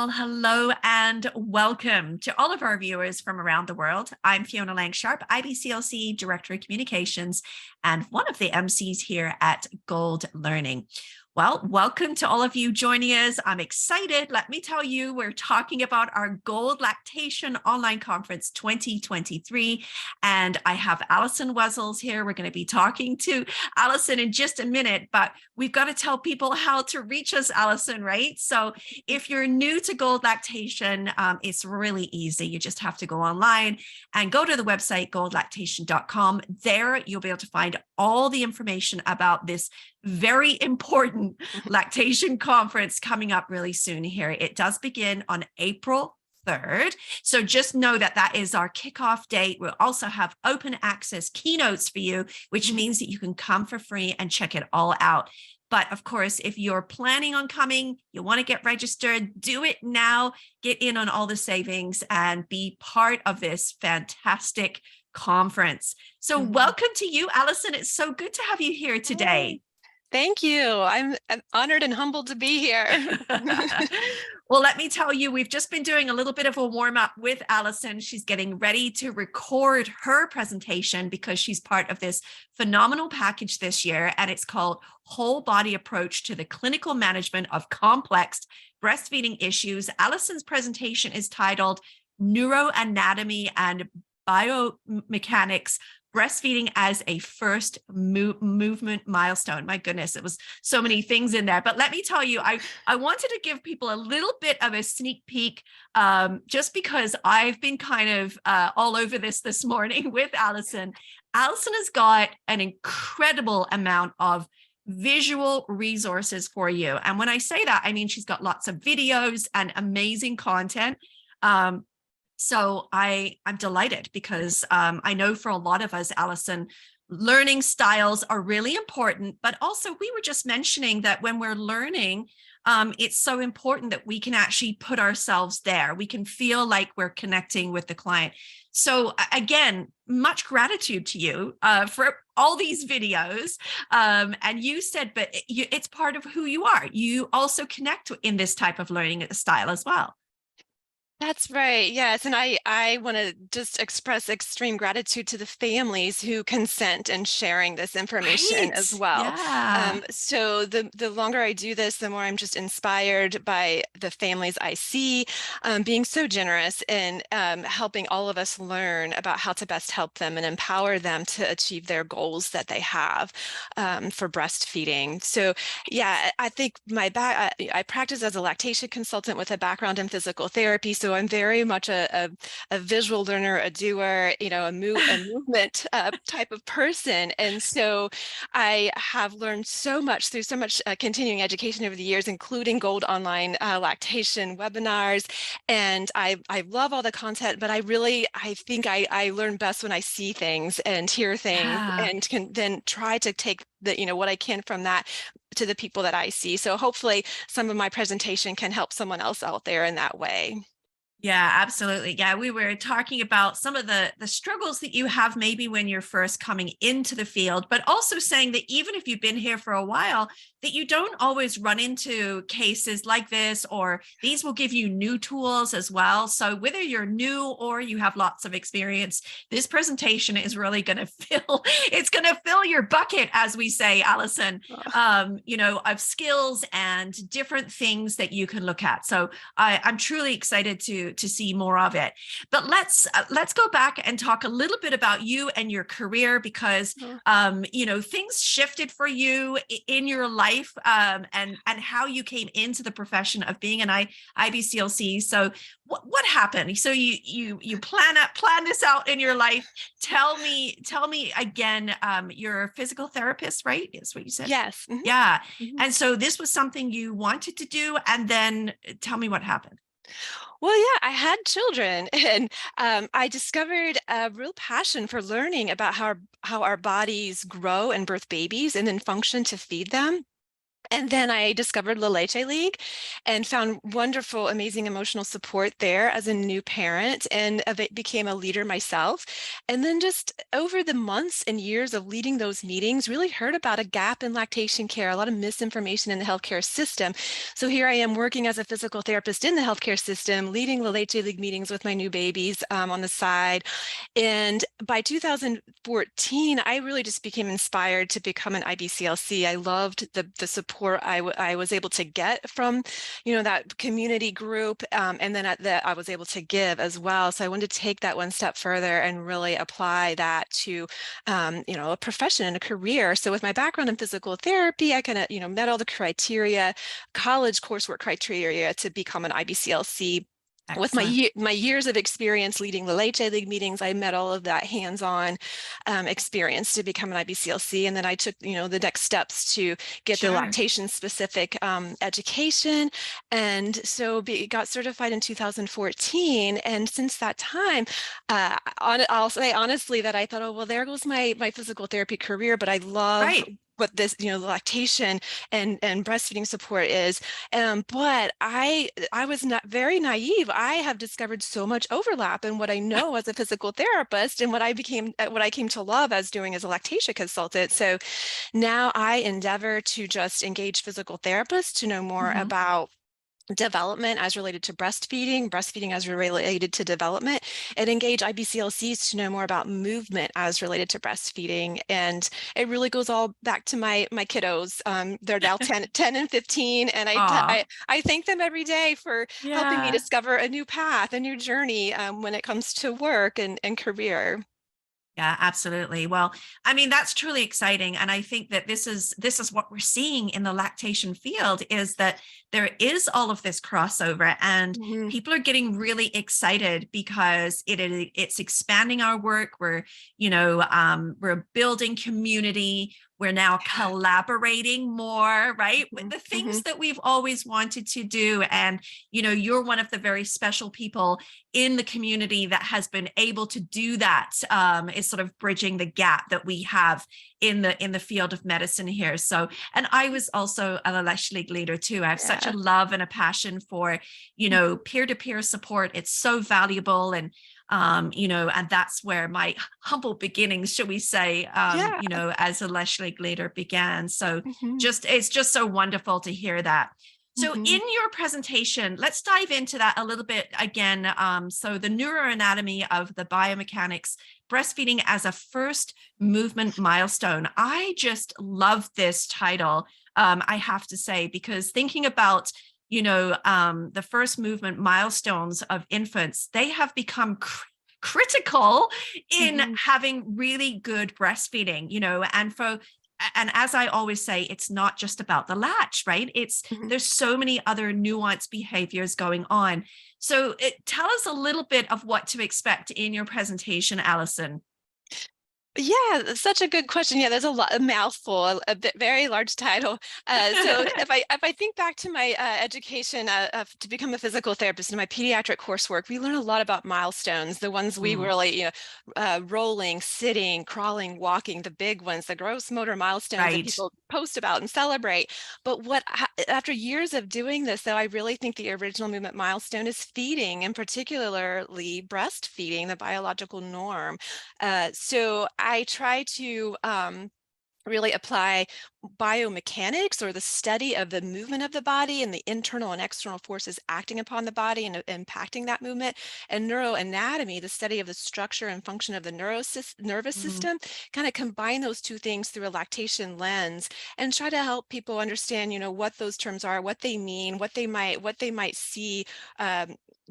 Well, hello and welcome to all of our viewers from around the world. I'm Fiona Lang-Sharp, IBCLC Director of Communications and one of the MCs here at Gold Learning. Well, welcome to all of you joining us. I'm excited. Let me tell you, we're talking about our GOLD Lactation Online Conference 2023. And I have Allyson Wessells here. We're going to be talking to Allyson in just a minute, but we've got to tell people how to reach us, Allyson, right? So if you're new to GOLD Lactation, it's really easy. You just have to go online and go to the website, goldlactation.com. There, you'll be able to find all the information about this very important lactation conference coming up really soon here. It does begin on April 3rd. So just know that that is our kickoff date. We'll also have open access keynotes for you, which means that you can come for free and check it all out. But of course, if you're planning on coming, you want to get registered, do it now, get in on all the savings and be part of this fantastic conference. So welcome to you, Allyson. It's so good to have you here today. Thank you. I'm honored and humbled to be here. Well, let me tell you, we've just been doing a little bit of a warm up with Allyson. She's getting ready to record her presentation because she's part of this phenomenal package this year, and it's called Whole Body Approach to the Clinical Management of Complex Breastfeeding Issues. Allyson's presentation is titled Neuroanatomy and Biomechanics, Breastfeeding as a First Movement Milestone. My goodness, it was so many things in there. But let me tell you, I wanted to give people a little bit of a sneak peek just because I've been kind of all over this morning with Allyson. Allyson has got an incredible amount of visual resources for you. And when I say that, I mean, she's got lots of videos and amazing content. So I'm delighted because I know for a lot of us, Allyson, learning styles are really important, but also we were just mentioning that when we're learning, it's so important that we can actually put ourselves there. We can feel like we're connecting with the client. So again, much gratitude to you for all these videos. And you said, but it's part of who you are. You also connect in this type of learning style as well. That's right. Yes. And I want to just express extreme gratitude to the families who consent and sharing this information as well. Yeah. So the longer I do this, the more I'm just inspired by the families I see being so generous in helping all of us learn about how to best help them and empower them to achieve their goals that they have for breastfeeding. So yeah, I think I practice as a lactation consultant with a background in physical therapy. So I'm very much a visual learner, a doer, a movement type of person. And so I have learned so much through so much continuing education over the years, including GOLD Online Lactation webinars. And I love all the content, but I think I learn best when I see things and hear things and can then try to take what I can from that to the people that I see. So hopefully some of my presentation can help someone else out there in that way. Yeah, absolutely. Yeah, we were talking about some of the struggles that you have maybe when you're first coming into the field, but also saying that even if you've been here for a while, that you don't always run into cases like this, or these will give you new tools as well. So whether you're new or you have lots of experience, this presentation is really going to fill your bucket, as we say, Allyson, of skills and different things that you can look at. So I'm truly excited to see more of it. But let's go back and talk a little bit about you and your career, because things shifted for you in your life, and how you came into the profession of being an IBCLC. So what happened? So you plan this out in your life. Tell me again. You're a physical therapist, right? Is what you said. Yes. Mm-hmm. Yeah. Mm-hmm. And so this was something you wanted to do, and then tell me what happened. Well, yeah, I had children, and I discovered a real passion for learning about how our bodies grow and birth babies and then function to feed them. And then I discovered La Leche League and found wonderful, amazing emotional support there as a new parent, and became a leader myself. And then just over the months and years of leading those meetings, really heard about a gap in lactation care, a lot of misinformation in the healthcare system. So here I am working as a physical therapist in the healthcare system, leading La Leche League meetings with my new babies on the side. And by 2014, I really just became inspired to become an IBCLC. I loved the support I was able to get from, that community group, and then that I was able to give as well. So I wanted to take that one step further and really apply that to, a profession and a career. So with my background in physical therapy, I kind of, met all the criteria, college coursework criteria to become an IBCLC. With Excellent. my years of experience leading the Leche League meetings, I met all of that hands-on experience to become an IBCLC, and then I took the next steps to get the Sure. lactation specific education, and so got certified in 2014. And since that time, I'll say honestly that I thought, oh well, there goes my physical therapy career, but I love Right. what this lactation and breastfeeding support is. But I was not very naive. I have discovered so much overlap in what I know as a physical therapist and what I came to love as doing as a lactation consultant. So now I endeavor to just engage physical therapists to know more Mhm. about development as related to breastfeeding, breastfeeding as related to development, and engage IBCLCs to know more about movement as related to breastfeeding. And it really goes all back to my kiddos. They're now 10 and 15, and Aw. I thank them every day for helping me Yeah. discover a new path, a new journey when it comes to work and career. Yeah, absolutely. Well, I mean, that's truly exciting. And I think that this is what we're seeing in the lactation field is that there is all of this crossover and Mhm. people are getting really excited because it's expanding our work. We're building community. We're now Yeah. collaborating more, right? With Mhm. the things Mhm. that we've always wanted to do. And, you're one of the very special people in the community that has been able to do that, is sort of bridging the gap that we have in the field of medicine here. So, and I was also a Lesh League leader too. I have such a Yeah. love and a passion for, peer-to-peer support. It's so valuable. And that's where my humble beginnings, shall we say, Yeah. as a Lesh League leader began. So Mhm. it's just so wonderful to hear that. So Mhm. in your presentation, let's dive into that a little bit again. So the neuroanatomy of the biomechanics, breastfeeding as a first movement milestone. I just love this title, I have to say, because thinking about, the first movement milestones of infants, they have become critical in Mhm. having really good breastfeeding, and as I always say, it's not just about the latch, right? Mhm. There's so many other nuanced behaviors going on. So tell us a little bit of what to expect in your presentation, Allyson. Yeah, that's such a good question. Yeah, there's a mouthful, very large title. So if I think back to my education to become a physical therapist in my pediatric coursework, we learn a lot about milestones, the ones we Mm, really, rolling, sitting, crawling, walking, the big ones, the gross motor milestones that right. people post about and celebrate. But after years of doing this, though, I really think the original movement milestone is feeding, and particularly breastfeeding, the biological norm. So I try to really apply biomechanics, or the study of the movement of the body and the internal and external forces acting upon the body and impacting that movement, and neuroanatomy, the study of the structure and function of the nervous Mm, system. Kind of combine those two things through a lactation lens and try to help people understand, what those terms are, what they mean, what they might see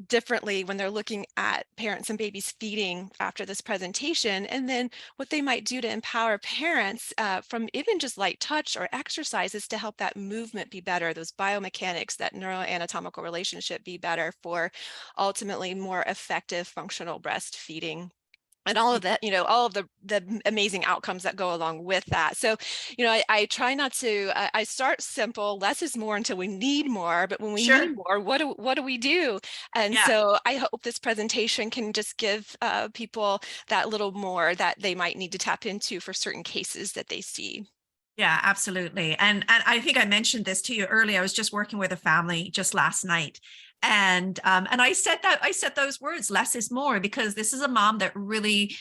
differently when they're looking at parents and babies feeding after this presentation, and then what they might do to empower parents from even just light touch or exercises to help that movement be better, those biomechanics, that neuroanatomical relationship be better for ultimately more effective functional breastfeeding. And all of that, all of the amazing outcomes that go along with that. So, I try not to. I start simple. Less is more until we need more. But when we sure. need more, what do we do? And Yeah. so, I hope this presentation can just give people that little more that they might need to tap into for certain cases that they see. Yeah, absolutely. And I think I mentioned this to you earlier. I was just working with a family just last night. And I said those words, less is more, because this is a mom that really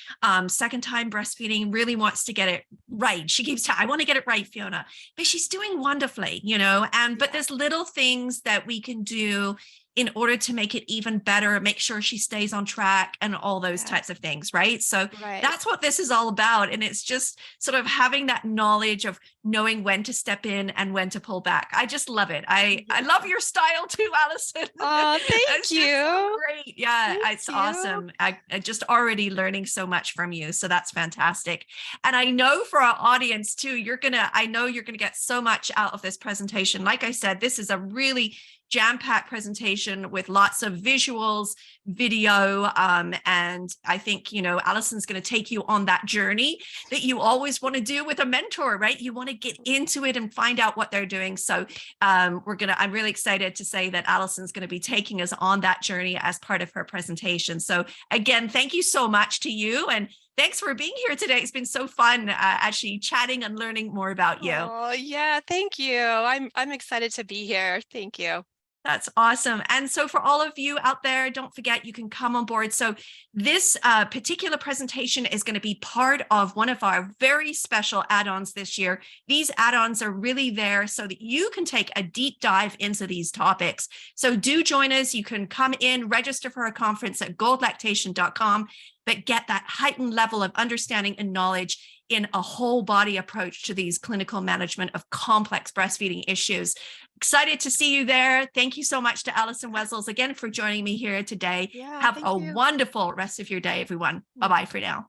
second time breastfeeding, really wants to get it right. She keeps telling, I want to get it right, Fiona. But she's doing wonderfully, you know, and but there's little things that we can do in order to make it even better, make sure she stays on track and all those Yeah. types of things, right? So Right. that's what this is all about. And it's just sort of having that knowledge of knowing when to step in and when to pull back. I just love it. I Yeah. love your style too, Allyson. Oh, thank It's just so you. great. Yeah, Thank it's you. awesome. I just already learning so much from you. So that's fantastic. And I know for our audience too, I know you're gonna get so much out of this presentation. Like I said, this is a really jam-packed presentation with lots of visuals, video, and I think, you know, Allyson's going to take you on that journey that you always want to do with a mentor, right? You want to get into it and find out what they're doing. So I'm really excited to say that Allyson's going to be taking us on that journey as part of her presentation. So again, thank you so much to you, and thanks for being here today. It's been so fun actually chatting and learning more about you. Oh, yeah, thank you. I'm excited to be here. Thank you. That's awesome. And so for all of you out there, don't forget you can come on board. So this particular presentation is going to be part of one of our very special add-ons this year. These add-ons are really there so that you can take a deep dive into these topics. So do join us. You can come in, register for a conference at goldlactation.com, but get that heightened level of understanding and knowledge in a whole body approach to these clinical management of complex breastfeeding issues. Excited to see you there. Thank you so much to Allyson Wessells again for joining me here today. Yeah, Have thank a you. wonderful rest of your day, everyone. Bye-bye for now.